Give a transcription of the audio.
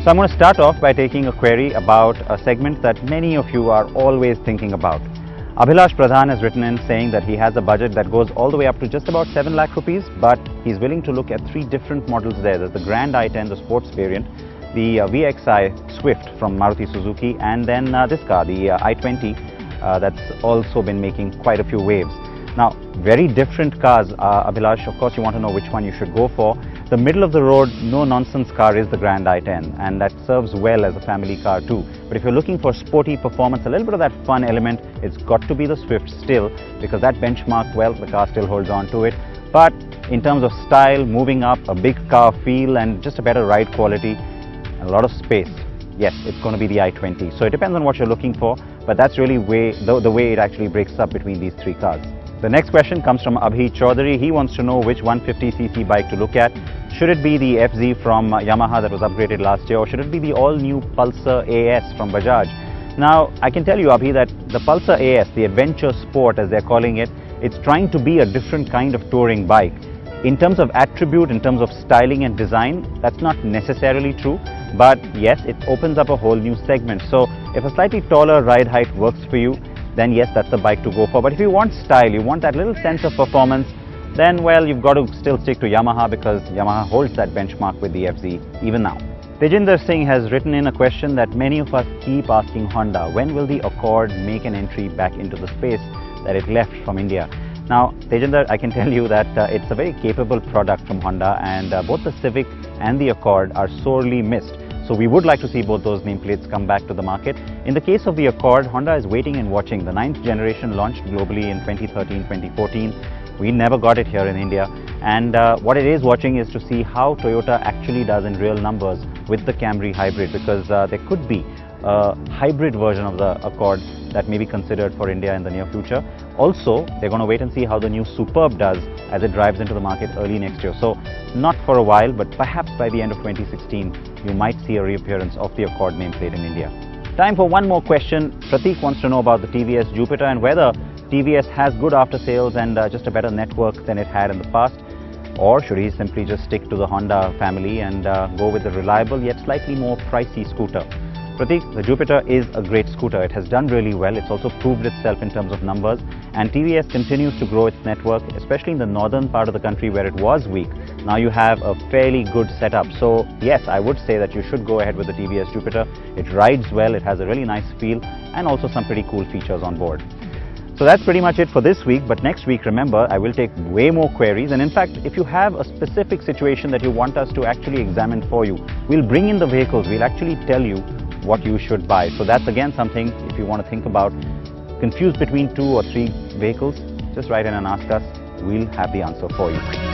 So I'm going to start off by taking a query about a segment that many of you are always thinking about. Abhilash Pradhan has written in saying that he has a budget that goes all the way up to just about 7 lakh rupees, but he's willing to look at 3 different models there. There's the Grand i10, the sports variant, the VXI Swift from Maruti Suzuki, and then this car, the i20, that's also been making quite a few waves. Now, very different cars, Abhilash. Of course, you want to know which one you should go for. The middle of the road, no-nonsense car is the Grand i10, and that serves well as a family car too. But if you're looking for sporty performance, a little bit of that fun element, it's got to be the Swift still, because that benchmark, well, the car still holds on to it. But in terms of style, moving up, a big car feel, and just a better ride quality, and a lot of space, yes, it's going to be the i20. So it depends on what you're looking for, but that's really the way it actually breaks up between these 3 cars. The next question comes from Abhi Chaudhary. He wants to know which 150cc bike to look at. Should it be the FZ from Yamaha that was upgraded last year, or should it be the all-new Pulsar AS from Bajaj? Now, I can tell you, Abhi, that the Pulsar AS, the Adventure Sport as they're calling it, it's trying to be a different kind of touring bike. In terms of attribute, in terms of styling and design, that's not necessarily true. But yes, it opens up a whole new segment. So if a slightly taller ride height works for you, then yes, that's the bike to go for. But if you want style, you want that little sense of performance, then well, you've got to still stick to Yamaha, because Yamaha holds that benchmark with the FZ even now. Tejinder Singh has written in a question that many of us keep asking Honda: when will the Accord make an entry back into the space that it left from India? Now, Tejinder, I can tell you that it's a very capable product from Honda, and both the Civic and the Accord are sorely missed. So we would like to see both those nameplates come back to the market. In the case of the Accord, Honda is waiting and watching. The 9th generation launched globally in 2013-2014. We never got it here in India. And what it is watching is to see how Toyota actually does in real numbers with the Camry hybrid, because there could be a hybrid version of the Accord that may be considered for India in the near future. Also, they're going to wait and see how the new Superb does as it drives into the market early next year. So, not for a while, but perhaps by the end of 2016, you might see a reappearance of the Accord nameplate in India. Time for one more question. Prateek wants to know about the TVS Jupiter and whether TVS has good after-sales and just a better network than it had in the past, or should he simply just stick to the Honda family and go with the reliable yet slightly more pricey scooter. Prateek, the Jupiter is a great scooter. It has done really well. It's also proved itself in terms of numbers, and TVS continues to grow its network, especially in the northern part of the country where it was weak. Now you have a fairly good setup. So yes, I would say that you should go ahead with the TVS Jupiter. It rides well, it has a really nice feel, and also some pretty cool features on board. So that's pretty much it for this week, but next week, remember, I will take way more queries, and in fact, if you have a specific situation that you want us to actually examine for you, we'll bring in the vehicles, we'll actually tell you what you should buy. So that's again something, if you want to think about, confused between 2 or 3 vehicles, just write in and ask us, we'll have the answer for you.